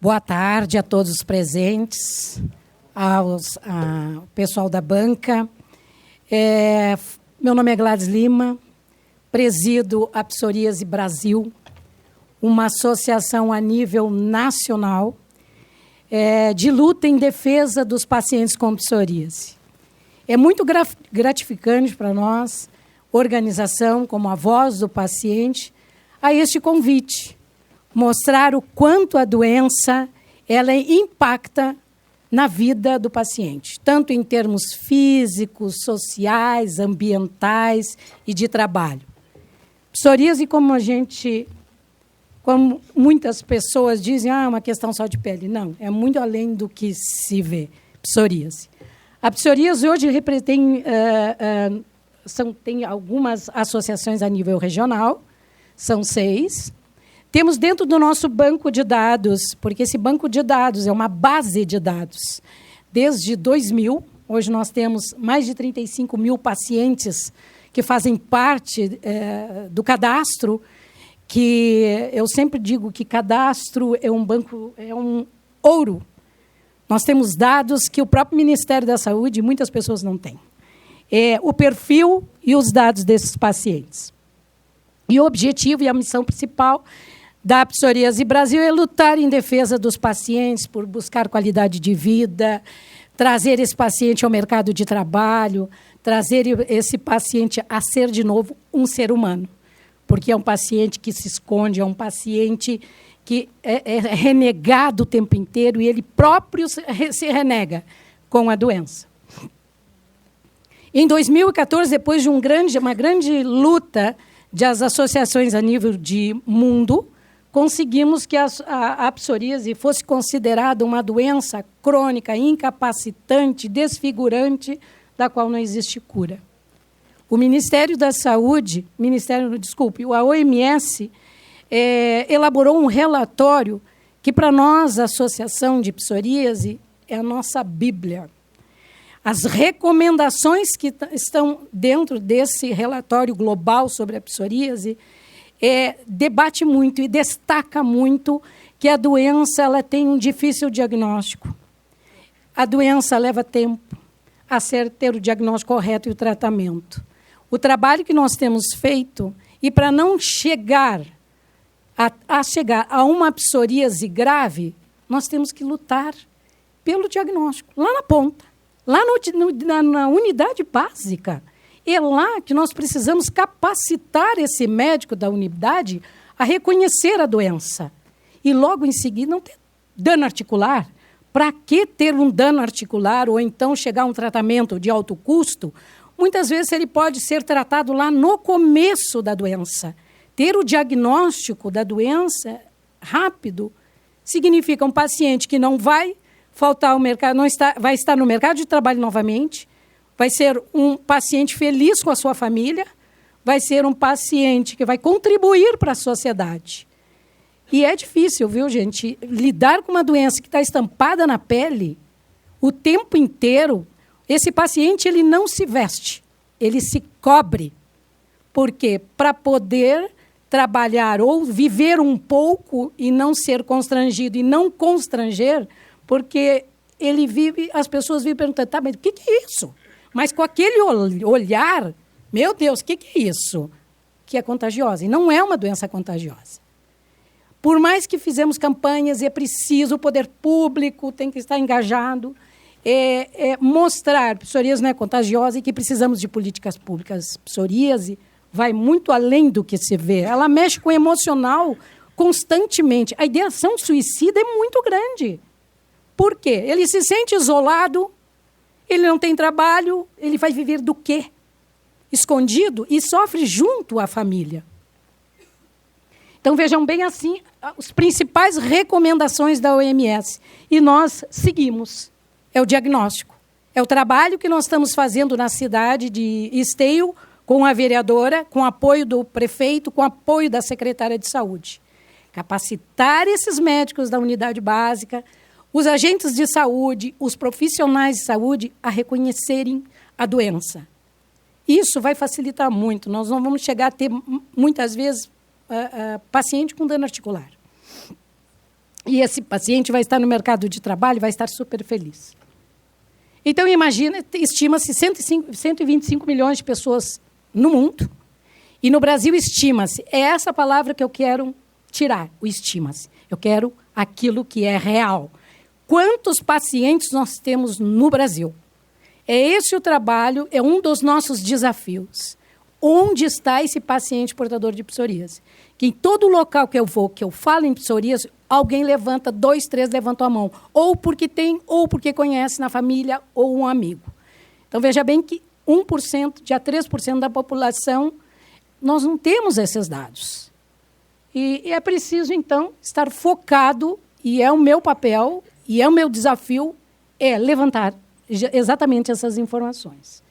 Boa tarde a todos os presentes, ao pessoal da banca. Meu nome é Gladys Lima, presido a Psoríase Brasil, uma associação a nível nacional de luta em defesa dos pacientes com psoríase. É muito gratificante para nós, organização como a voz do paciente, a este convite, mostrar o quanto a doença ela impacta na vida do paciente, tanto em termos físicos, sociais, ambientais e de trabalho. Psoríase, como muitas pessoas dizem, é uma questão só de pele. Não, é muito além do que se vê, psoríase. A psoríase hoje tem algumas associações a nível regional, são 6. Temos dentro do nosso banco de dados, porque esse banco de dados é uma base de dados, desde 2000, hoje nós temos mais de 35 mil pacientes que fazem parte do cadastro, que eu sempre digo que cadastro é um banco, é um ouro. Nós temos dados que o próprio Ministério da Saúde, muitas pessoas não têm. O perfil e os dados desses pacientes. E o objetivo e a missão principal da Psoríase Brasil é lutar em defesa dos pacientes, por buscar qualidade de vida, trazer esse paciente ao mercado de trabalho, trazer esse paciente a ser, de novo, um ser humano. Porque é um paciente que se esconde, é um paciente que é renegado o tempo inteiro e ele próprio se renega com a doença. Em 2014, depois de uma grande luta das associações a nível de mundo, conseguimos que a psoríase fosse considerada uma doença crônica, incapacitante, desfigurante, da qual não existe cura. O Ministério da Saúde, a OMS, elaborou um relatório que, para nós, a Associação de Psoríase, é a nossa Bíblia. As recomendações que estão dentro desse relatório global sobre a psoríase debate muito e destaca muito que a doença ela tem um difícil diagnóstico. A doença leva tempo a ter o diagnóstico correto e o tratamento. O trabalho que nós temos feito, e para não chegar a uma psoríase grave, nós temos que lutar pelo diagnóstico, lá na ponta, lá na unidade básica. É lá que nós precisamos capacitar esse médico da unidade a reconhecer a doença. E logo em seguida não ter dano articular. Para que ter um dano articular ou então chegar a um tratamento de alto custo? Muitas vezes ele pode ser tratado lá no começo da doença. Ter o diagnóstico da doença rápido significa um paciente que não vai faltar ao mercado, vai estar no mercado de trabalho novamente, vai ser um paciente feliz com a sua família, vai ser um paciente que vai contribuir para a sociedade. E é difícil, viu, gente? Lidar com uma doença que está estampada na pele o tempo inteiro. Esse paciente ele não se veste, ele se cobre. Por quê? Para poder trabalhar ou viver um pouco e não ser constrangido e não constranger, porque as pessoas vivem perguntando, tá, mas o que é isso? Mas com aquele olhar, meu Deus, o que é isso? Que é contagiosa. E não é uma doença contagiosa. Por mais que fizemos campanhas, é preciso, o poder público tem que estar engajado, mostrar que psoríase não é contagiosa e que precisamos de políticas públicas. Psoríase vai muito além do que se vê. Ela mexe com o emocional constantemente. A ideação suicida é muito grande. Por quê? Ele se sente isolado, ele não tem trabalho, ele vai viver do quê? Escondido e sofre junto à família. Então, vejam bem assim, as principais recomendações da OMS. E nós seguimos. É o diagnóstico. É o trabalho que nós estamos fazendo na cidade de Esteio, com a vereadora, com apoio do prefeito, com apoio da secretária de saúde. Capacitar esses médicos da unidade básica, os agentes de saúde, os profissionais de saúde a reconhecerem a doença. Isso vai facilitar muito. Nós não vamos chegar a ter, muitas vezes, paciente com dano articular. E esse paciente vai estar no mercado de trabalho, vai estar super feliz. Então, imagina, estima-se 125 milhões de pessoas no mundo, e no Brasil estima-se. É essa palavra que eu quero tirar, o estima-se. Eu quero aquilo que é real. Quantos pacientes nós temos no Brasil? É esse o trabalho, é um dos nossos desafios. Onde está esse paciente portador de psoríase? Que em todo local que eu vou, que eu falo em psoríase, alguém levanta, 2, 3 levantam a mão. Ou porque tem, ou porque conhece na família, ou um amigo. Então, veja bem que 1%, já 3% da população, nós não temos esses dados. E é preciso, então, estar focado, e é o meu papel, e é o meu desafio, é levantar exatamente essas informações.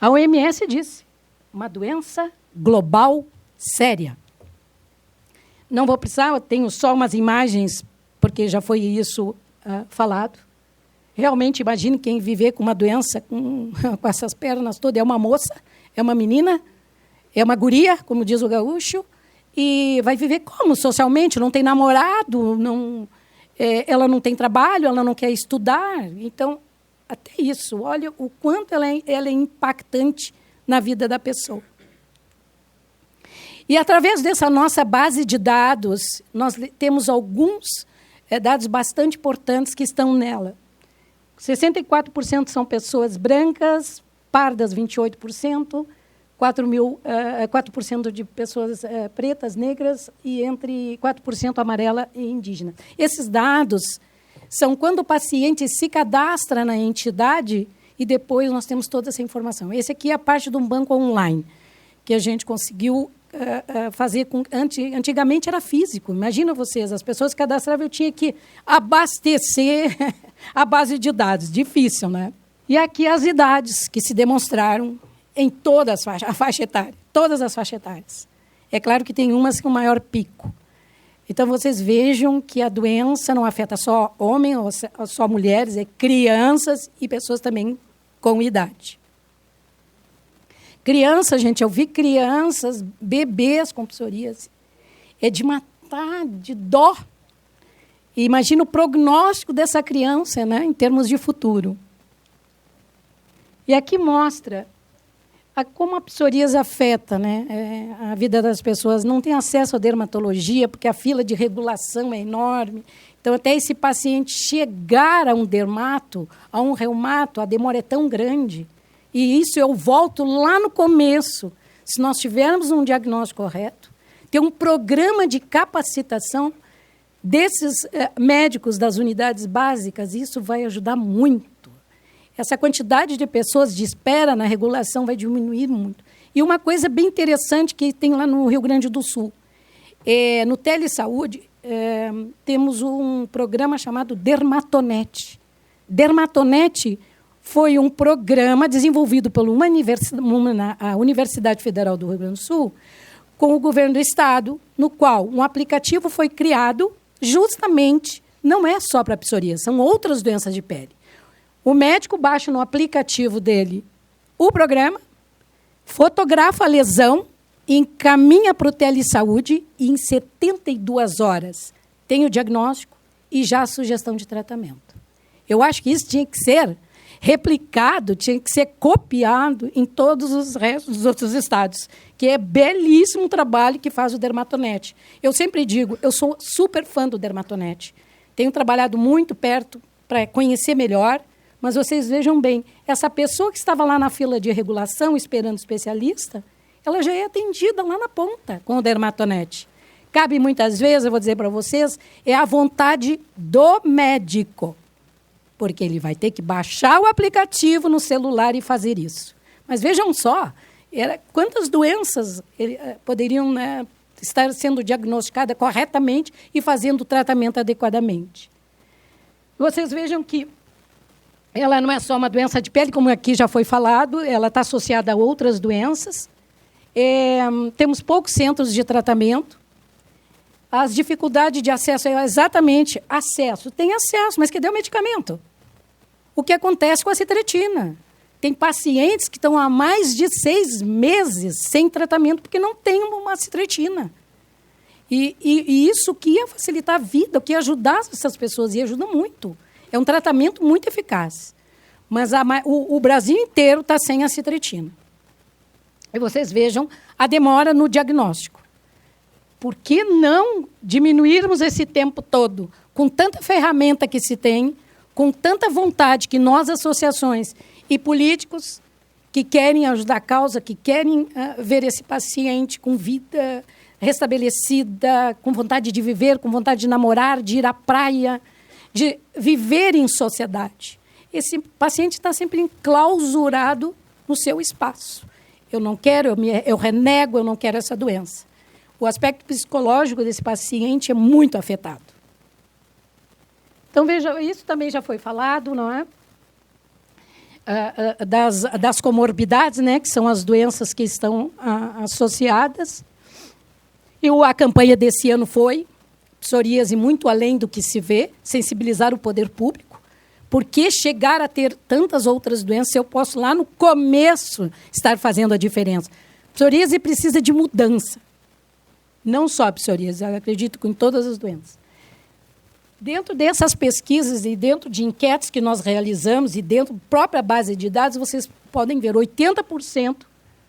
A OMS disse, uma doença global séria. Não vou precisar, eu tenho só umas imagens, porque já foi isso falado. Realmente, imagine quem viver com uma doença com essas pernas todas. É uma moça, é uma menina, é uma guria, como diz o gaúcho, e vai viver como socialmente? Não tem namorado, ela não tem trabalho, ela não quer estudar. Então, até isso, olha o quanto ela é impactante na vida da pessoa. E, através dessa nossa base de dados, nós temos alguns dados bastante importantes que estão nela. 64% são pessoas brancas, pardas 28%, 4% de pessoas pretas, negras, e entre 4% amarela e indígena. Esses dados são quando o paciente se cadastra na entidade e depois nós temos toda essa informação. Esse aqui é a parte de um banco online, que a gente conseguiu fazer com... Antigamente era físico. Imagina vocês, as pessoas que cadastravam, eu tinha que abastecer a base de dados. Difícil, né? E aqui as idades que se demonstraram em todas a faixa etária, todas as faixas etárias. É claro que tem umas com maior pico. Então, vocês vejam que a doença não afeta só homens ou só mulheres, é crianças e pessoas também com idade. Crianças, gente, eu vi crianças, bebês com psoríase. É de matar, de dó. E imagina o prognóstico dessa criança, né, em termos de futuro. E aqui mostra como a psoríase afeta, né, a vida das pessoas. Não tem acesso à dermatologia, porque a fila de regulação é enorme. Então, até esse paciente chegar a um dermato, a um reumato, a demora é tão grande. E isso eu volto lá no começo. Se nós tivermos um diagnóstico correto, ter um programa de capacitação desses médicos das unidades básicas, isso vai ajudar muito. Essa quantidade de pessoas de espera na regulação vai diminuir muito. E uma coisa bem interessante que tem lá no Rio Grande do Sul. No Telesaúde, temos um programa chamado Dermatonet. Dermatonet foi um programa desenvolvido por a Universidade Federal do Rio Grande do Sul com o governo do Estado, no qual um aplicativo foi criado justamente, não é só para psoríase, são outras doenças de pele. O médico baixa no aplicativo dele o programa, fotografa a lesão, encaminha para o Telesaúde e, em 72 horas, tem o diagnóstico e já a sugestão de tratamento. Eu acho que isso tinha que ser replicado, tinha que ser copiado em todos os restos dos outros estados, que é belíssimo trabalho que faz o Dermatonet. Eu sempre digo, eu sou super fã do Dermatonet. Tenho trabalhado muito perto para conhecer melhor, mas vocês vejam bem, essa pessoa que estava lá na fila de regulação, esperando especialista, ela já é atendida lá na ponta com o Dermatonet. Cabe muitas vezes, eu vou dizer para vocês, é a vontade do médico, porque ele vai ter que baixar o aplicativo no celular e fazer isso. Mas vejam só, quantas doenças poderiam, né, estar sendo diagnosticadas corretamente e fazendo o tratamento adequadamente. Vocês vejam que ela não é só uma doença de pele, como aqui já foi falado, ela está associada a outras doenças. Temos poucos centros de tratamento. As dificuldades de acesso é exatamente acesso. Tem acesso, mas cadê o medicamento? O que acontece com a citretina? Tem pacientes que estão há mais de 6 meses sem tratamento porque não tem uma citretina. E isso que ia facilitar a vida, que ia ajudar essas pessoas, e ajuda muito. É um tratamento muito eficaz. Mas o Brasil inteiro está sem a citratina. E vocês vejam a demora no diagnóstico. Por que não diminuirmos esse tempo todo, com tanta ferramenta que se tem, com tanta vontade que nós, associações e políticos, que querem ajudar a causa, que querem ver esse paciente com vida restabelecida, com vontade de viver, com vontade de namorar, de ir à praia, de viver em sociedade. Esse paciente está sempre enclausurado no seu espaço. Eu não quero, eu renego, eu não quero essa doença. O aspecto psicológico desse paciente é muito afetado. Então, veja, isso também já foi falado, não é? Das comorbidades, né, que são as doenças que estão associadas. E a campanha desse ano foi psoríase muito além do que se vê, sensibilizar o poder público. Por que chegar a ter tantas outras doenças se eu posso, lá no começo, estar fazendo a diferença? Psoríase precisa de mudança. Não só a psoríase, eu acredito que em todas as doenças. Dentro dessas pesquisas e dentro de enquetes que nós realizamos e dentro da própria base de dados, vocês podem ver 80%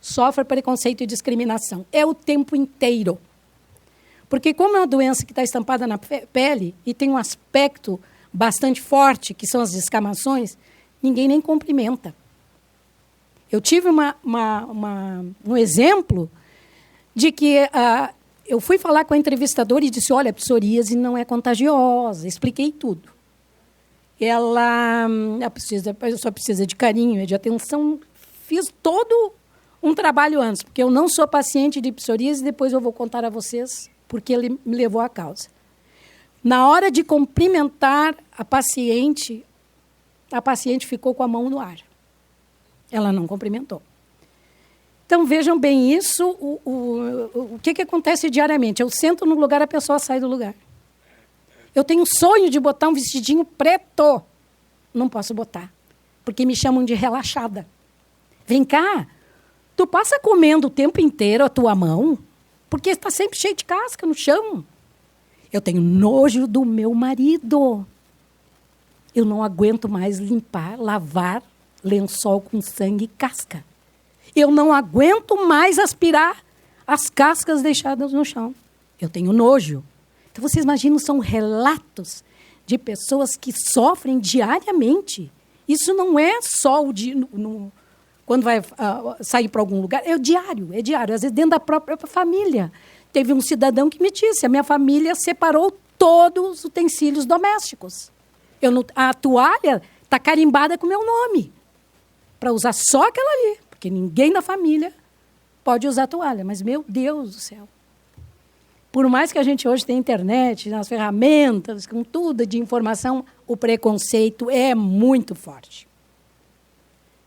sofre preconceito e discriminação. É o tempo inteiro. Porque como é uma doença que está estampada na pele e tem um aspecto bastante forte, que são as descamações, ninguém nem cumprimenta. Eu tive um exemplo de que eu fui falar com a entrevistadora e disse, olha, a psoríase não é contagiosa. Expliquei tudo. A pessoa precisa de carinho, de atenção. Fiz todo um trabalho antes, porque eu não sou paciente de psoríase, depois eu vou contar a vocês porque ele me levou à causa. Na hora de cumprimentar a paciente ficou com a mão no ar. Ela não cumprimentou. Então, vejam bem isso, o que acontece diariamente. Eu sento no lugar, a pessoa sai do lugar. Eu tenho um sonho de botar um vestidinho preto. Não posso botar, porque me chamam de relaxada. Vem cá, tu passa comendo o tempo inteiro a tua mão, porque está sempre cheio de casca no chão. Eu tenho nojo do meu marido. Eu não aguento mais lavar lençol com sangue e casca. Eu não aguento mais aspirar as cascas deixadas no chão. Eu tenho nojo. Então, vocês imaginam, são relatos de pessoas que sofrem diariamente. Isso não é só quando vai sair para algum lugar. É diário. Às vezes, dentro da própria família. Teve um cidadão que me disse, a minha família separou todos os utensílios domésticos. A toalha está carimbada com o meu nome, para usar só aquela ali. Porque ninguém da família pode usar toalha. Mas, meu Deus do céu. Por mais que a gente hoje tenha internet, as ferramentas, com tudo de informação, o preconceito é muito forte.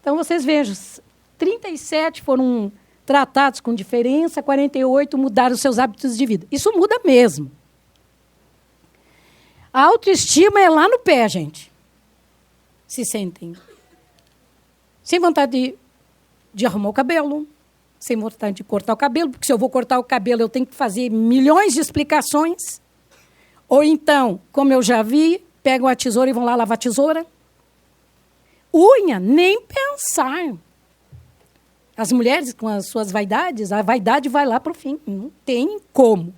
Então, vocês vejam, 37 foram tratados com diferença, 48 mudaram seus hábitos de vida. Isso muda mesmo. A autoestima é lá no pé, gente. Se sentem sem vontade de arrumar o cabelo, sem vontade de cortar o cabelo, porque se eu vou cortar o cabelo, eu tenho que fazer milhões de explicações. Ou então, como eu já vi, pegam a tesoura e vão lá lavar a tesoura. Unha, nem pensar. As mulheres, com as suas vaidades, a vaidade vai lá para o fim. Não tem como.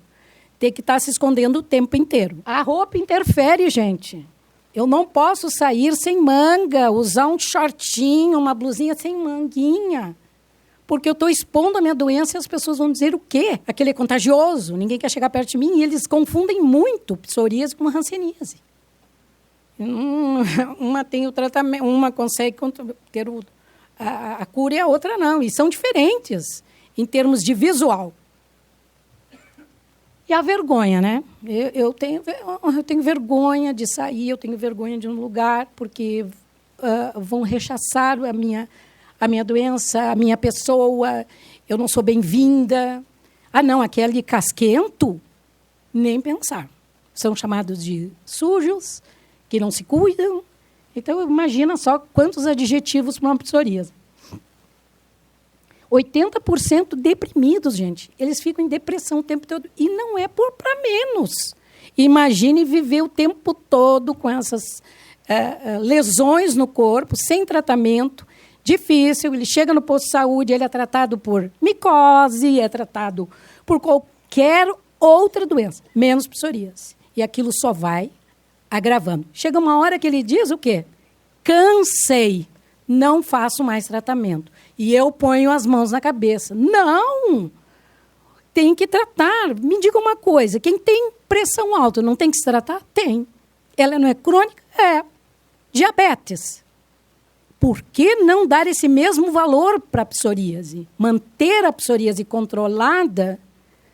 Tem que estar se escondendo o tempo inteiro. A roupa interfere, gente. Eu não posso sair sem manga, usar um shortinho, uma blusinha sem manguinha. Porque eu estou expondo a minha doença e as pessoas vão dizer o quê? Aquele é contagioso, ninguém quer chegar perto de mim. E eles confundem muito psoríase com hanseníase. Uma tem o tratamento, uma consegue ter a cura e a outra não. E são diferentes em termos de visual. E a vergonha, né? Eu tenho vergonha de sair, eu tenho vergonha de um lugar, porque vão rechaçar a minha doença, a minha pessoa, eu não sou bem-vinda. Ah, não, aquele casquento, nem pensar. São chamados de sujos, que não se cuidam. Então, imagina só quantos adjetivos para uma psoríase. 80% deprimidos, gente. Eles ficam em depressão o tempo todo. E não é para menos. Imagine viver o tempo todo com essas lesões no corpo, sem tratamento, difícil. Ele chega no posto de saúde, ele é tratado por micose, é tratado por qualquer outra doença, menos psoríase. E aquilo só vai agravando. Chega uma hora que ele diz o quê? Cansei, não faço mais tratamento. E eu ponho as mãos na cabeça. Não! Tem que tratar. Me diga uma coisa, quem tem pressão alta não tem que se tratar? Tem. Ela não é crônica? É. Diabetes. Por que não dar esse mesmo valor para a psoríase? Manter a psoríase controlada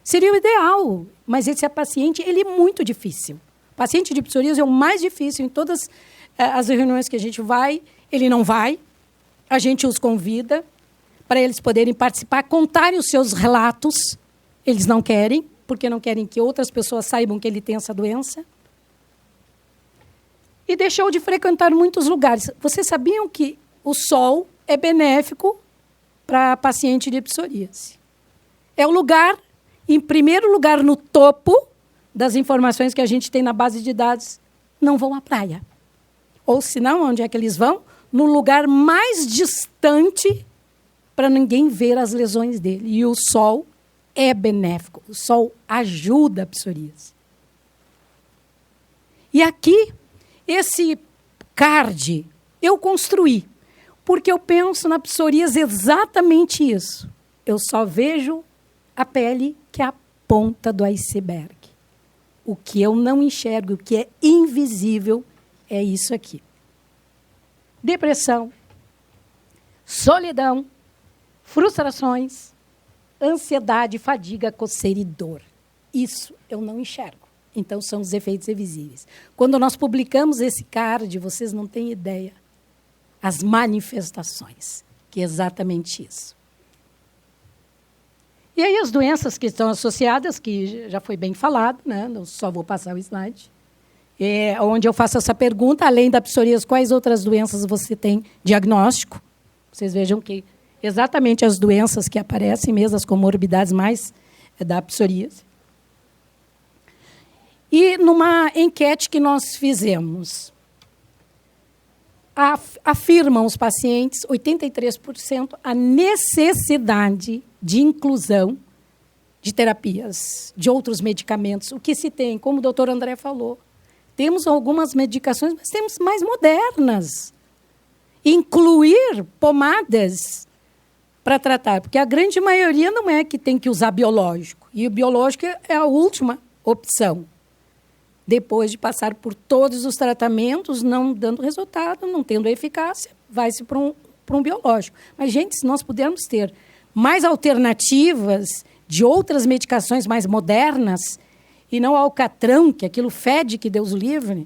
seria o ideal, mas esse paciente ele é muito difícil. O paciente de psoríase é o mais difícil em todas as reuniões que a gente vai, ele não vai, a gente os convida para eles poderem participar, contarem os seus relatos. Eles não querem, porque não querem que outras pessoas saibam que ele tem essa doença. E deixou de frequentar muitos lugares. Vocês sabiam que o sol é benéfico para paciente de psoríase? É o lugar, em primeiro lugar, no topo das informações que a gente tem na base de dados, não vão à praia. Ou, se não, onde é que eles vão? No lugar mais distante para ninguém ver as lesões dele. E o sol é benéfico. O sol ajuda a psoríase. E aqui, esse card eu construí, porque eu penso na psoríase exatamente isso. Eu só vejo a pele, que é a ponta do iceberg. O que eu não enxergo, o que é invisível, é isso aqui. Depressão, solidão, frustrações, ansiedade, fadiga, coceira e dor. Isso eu não enxergo. Então, são os efeitos invisíveis. Quando nós publicamos esse card, vocês não têm ideia. As manifestações, que é exatamente isso. E aí as doenças que estão associadas, que já foi bem falado, né? Eu só vou passar o slide, onde eu faço essa pergunta, além da psoríase, quais outras doenças você tem diagnóstico? Vocês vejam que exatamente as doenças que aparecem, mesmo as comorbidades mais da psoríase. E numa enquete que nós fizemos, afirmam os pacientes, 83%, a necessidade de inclusão de terapias, de outros medicamentos. O que se tem, como o doutor André falou, temos algumas medicações, mas temos mais modernas. Incluir pomadas para tratar, porque a grande maioria não é que tem que usar biológico, e o biológico é a última opção. Depois de passar por todos os tratamentos, não dando resultado, não tendo eficácia, vai-se para um biológico. Mas, gente, se nós pudermos ter mais alternativas de outras medicações mais modernas, e não alcatrão, que aquilo fede, que Deus o livre,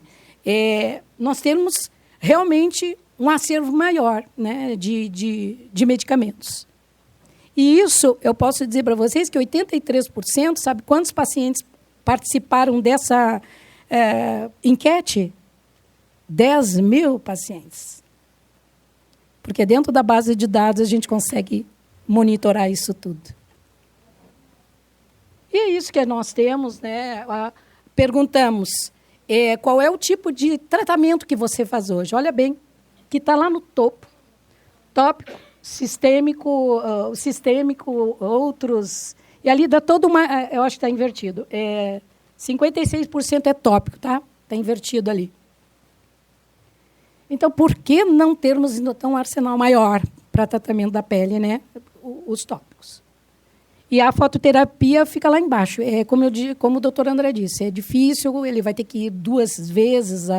nós temos realmente um acervo maior, né, de medicamentos. E isso, eu posso dizer para vocês que 83%, sabe quantos pacientes participaram dessa enquete? 10 mil pacientes. Porque dentro da base de dados a gente consegue monitorar isso tudo. E é isso que nós temos, né? Perguntamos qual é o tipo de tratamento que você faz hoje. Olha bem, que está lá no topo. Tópico, sistêmico, outros. E ali dá toda uma. Eu acho que está invertido. 56% é tópico, tá? Está invertido ali. Então, por que não termos então um arsenal maior para tratamento da pele, né? Os tópicos. E a fototerapia fica lá embaixo. Como o doutor André disse, é difícil, ele vai ter que ir 2 vezes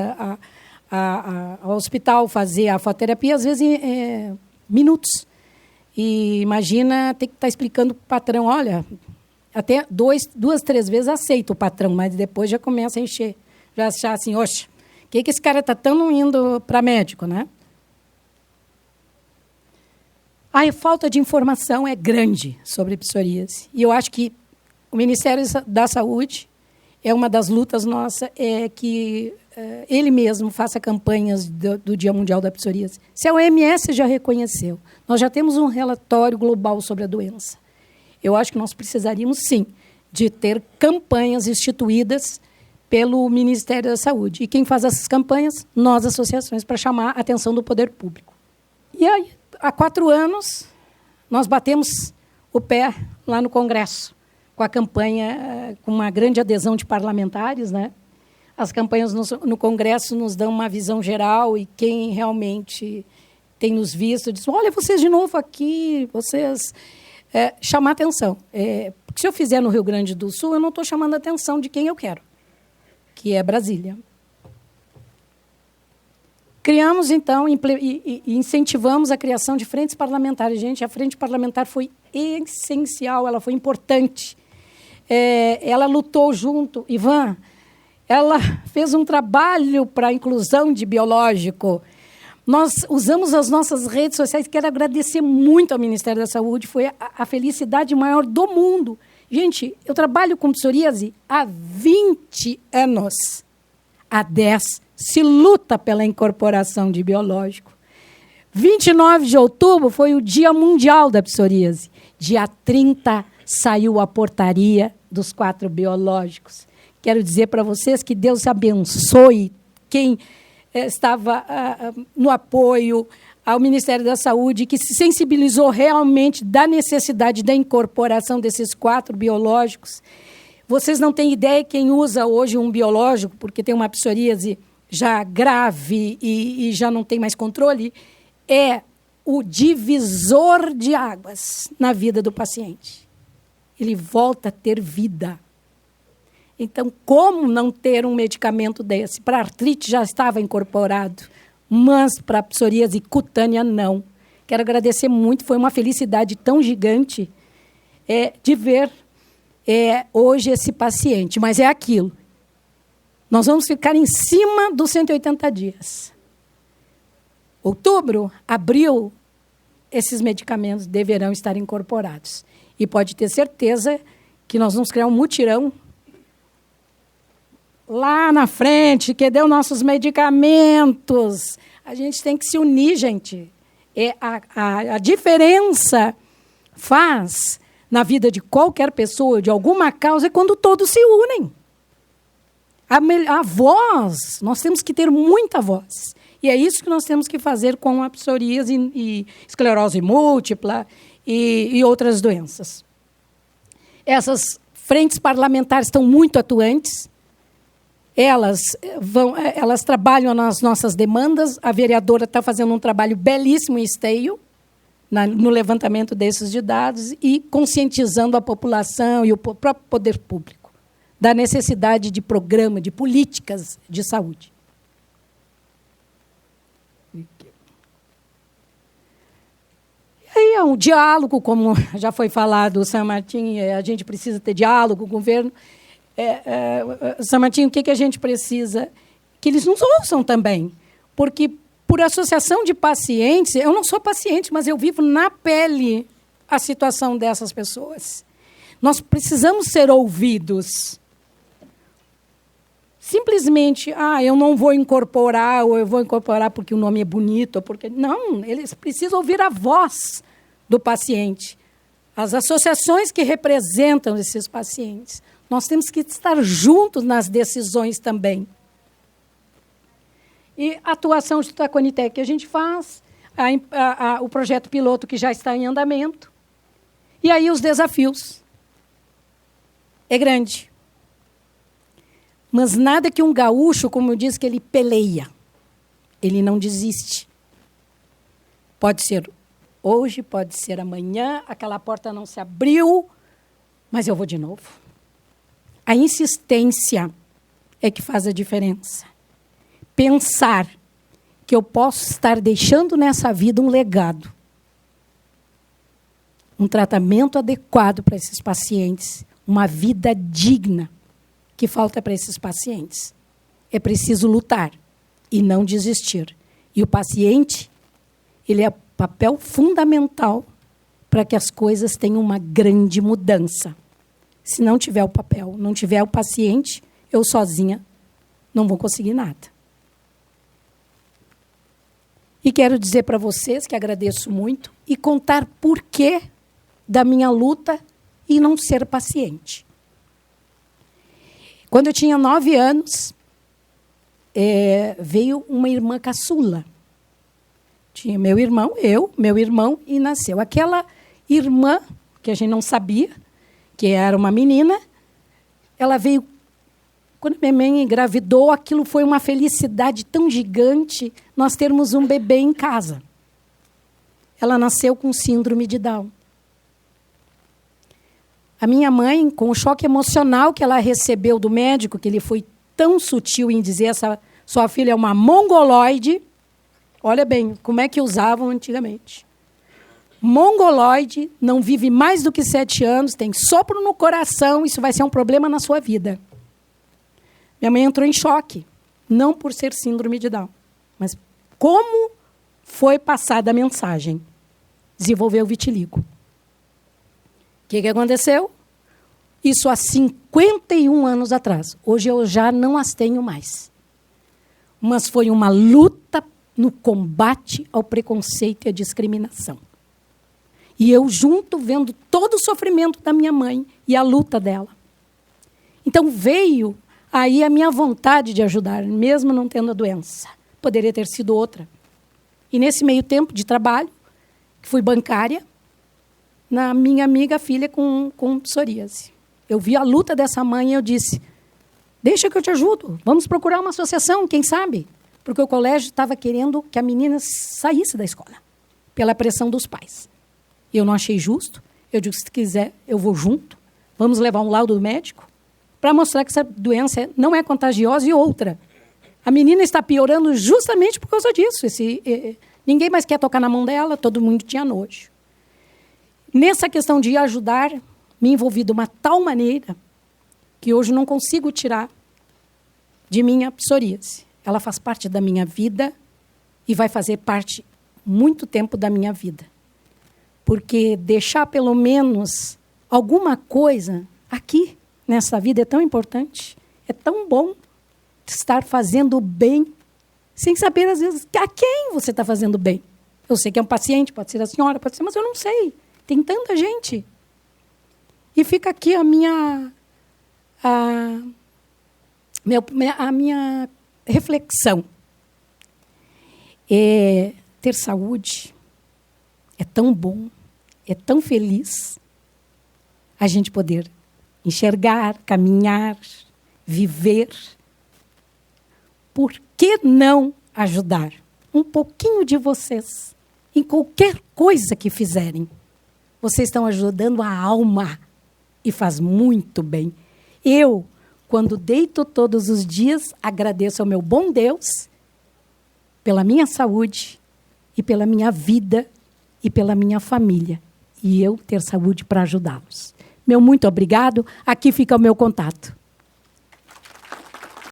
ao hospital fazer a fototerapia, às vezes minutos. E imagina ter que estar explicando para o patrão, olha, até 2, 3 vezes aceita o patrão, mas depois já começa a encher. Já achar assim, oxe, o que esse cara está tão indo para médico, né? A falta de informação é grande sobre psoríase. E eu acho que o Ministério da Saúde é uma das lutas nossas, é que ele mesmo faça campanhas do Dia Mundial da Psoríase. Se a OMS já reconheceu, nós já temos um relatório global sobre a doença. Eu acho que nós precisaríamos, sim, de ter campanhas instituídas pelo Ministério da Saúde. E quem faz essas campanhas? Nós, associações, para chamar a atenção do poder público. E aí, há 4 anos, nós batemos o pé lá no Congresso, com a campanha, com uma grande adesão de parlamentares, né? As campanhas no Congresso nos dão uma visão geral e quem realmente tem nos visto diz, olha, vocês de novo aqui, vocês... chamar atenção. Porque se eu fizer no Rio Grande do Sul, eu não estou chamando a atenção de quem eu quero, que é Brasília. Criamos, então, e incentivamos a criação de frentes parlamentares. Gente, a frente parlamentar foi essencial, ela foi importante. Ela lutou junto. Ivan, ela fez um trabalho para a inclusão de biológico. Nós usamos as nossas redes sociais. Quero agradecer muito ao Ministério da Saúde. Foi a felicidade maior do mundo. Gente, eu trabalho com psoríase há 20 anos. Há 10 se luta pela incorporação de biológico. 29 de outubro foi o Dia Mundial da Psoríase. Dia 30 saiu a portaria dos 4 biológicos. Quero dizer para vocês que Deus abençoe quem estava no apoio ao Ministério da Saúde, que se sensibilizou realmente da necessidade da incorporação desses 4 biológicos. Vocês não têm ideia quem usa hoje um biológico, porque tem uma psoríase já grave e já não tem mais controle, é o divisor de águas na vida do paciente. Ele volta a ter vida. Então, como não ter um medicamento desse? Para artrite já estava incorporado, mas para a psoríase cutânea, não. Quero agradecer muito, foi uma felicidade tão gigante de ver hoje esse paciente. Mas é aquilo. Nós vamos ficar em cima dos 180 dias. Outubro, abril, esses medicamentos deverão estar incorporados. E pode ter certeza que nós vamos criar um mutirão lá na frente, que deu nossos medicamentos. A gente tem que se unir, gente. A diferença faz na vida de qualquer pessoa, de alguma causa, é quando todos se unem. A voz, nós temos que ter muita voz. E é isso que nós temos que fazer com a psoríase e esclerose múltipla e outras doenças. Essas frentes parlamentares estão muito atuantes. Elas trabalham nas nossas demandas. A vereadora está fazendo um trabalho belíssimo em Esteio, no levantamento desses dados e conscientizando a população e o próprio poder público da necessidade de programa, de políticas de saúde. E aí é um diálogo, como já foi falado, o San Martín, a gente precisa ter diálogo com o governo. San Martín, o que a gente precisa? Que eles nos ouçam também, porque, por associação de pacientes, eu não sou paciente, mas eu vivo na pele a situação dessas pessoas. Nós precisamos ser ouvidos. Simplesmente, eu não vou incorporar, ou eu vou incorporar porque o nome é bonito, ou porque... Não, eles precisam ouvir a voz do paciente. As associações que representam esses pacientes. Nós temos que estar juntos nas decisões também. E a atuação de Taconitec que a gente faz, o projeto piloto que já está em andamento, e aí os desafios. É grande. Mas nada que um gaúcho, como eu disse, que ele peleia. Ele não desiste. Pode ser hoje, pode ser amanhã, aquela porta não se abriu, mas eu vou de novo. A insistência é que faz a diferença. Pensar que eu posso estar deixando nessa vida um legado. Um tratamento adequado para esses pacientes. Uma vida digna. Que falta para esses pacientes. É preciso lutar e não desistir. E o paciente, ele é papel fundamental para que as coisas tenham uma grande mudança. Se não tiver o papel, não tiver o paciente, eu sozinha não vou conseguir nada. E quero dizer para vocês que agradeço muito e contar porquê da minha luta e não ser paciente. Quando eu tinha 9 anos, veio uma irmã caçula. Tinha meu irmão e nasceu. Aquela irmã, que a gente não sabia, que era uma menina, ela veio. Quando minha mãe engravidou, aquilo foi uma felicidade tão gigante, nós termos um bebê em casa. Ela nasceu com síndrome de Down. A minha mãe, com o choque emocional que ela recebeu do médico, que ele foi tão sutil em dizer essa sua filha é uma mongoloide, olha bem, como é que usavam antigamente. Mongoloide, não vive mais do que 7 anos, tem sopro no coração, isso vai ser um problema na sua vida. Minha mãe entrou em choque, não por ser síndrome de Down, mas como foi passada a mensagem. Desenvolveu vitiligo. O que aconteceu? Isso há 51 anos atrás. Hoje eu já não as tenho mais. Mas foi uma luta no combate ao preconceito e à discriminação. E eu junto vendo todo o sofrimento da minha mãe e a luta dela. Então veio aí a minha vontade de ajudar, mesmo não tendo a doença. Poderia ter sido outra. E nesse meio tempo de trabalho, que fui bancária, na minha amiga filha com psoríase. Eu vi a luta dessa mãe e eu disse, deixa que eu te ajudo, vamos procurar uma associação, quem sabe? Porque o colégio estava querendo que a menina saísse da escola, pela pressão dos pais. Eu não achei justo, eu disse, se quiser, eu vou junto, vamos levar um laudo do médico, para mostrar que essa doença não é contagiosa e outra. A menina está piorando justamente por causa disso. Ninguém mais quer tocar na mão dela, todo mundo tinha nojo. Nessa questão de ajudar, me envolvi de uma tal maneira que hoje não consigo tirar de mim a psoríase. Ela faz parte da minha vida e vai fazer parte muito tempo da minha vida. Porque deixar pelo menos alguma coisa aqui, nessa vida, é tão importante, é tão bom estar fazendo bem, sem saber, às vezes, a quem você está fazendo bem. Eu sei que é um paciente, pode ser a senhora, pode ser, mas eu não sei. Tem tanta gente. E fica aqui a minha reflexão. Ter saúde é tão bom, é tão feliz a gente poder enxergar, caminhar, viver. Por que não ajudar um pouquinho de vocês em qualquer coisa que fizerem? Vocês estão ajudando a alma e faz muito bem. Eu, quando deito todos os dias, agradeço ao meu bom Deus pela minha saúde e pela minha vida e pela minha família. E eu ter saúde para ajudá-los. Meu muito obrigado. Aqui fica o meu contato.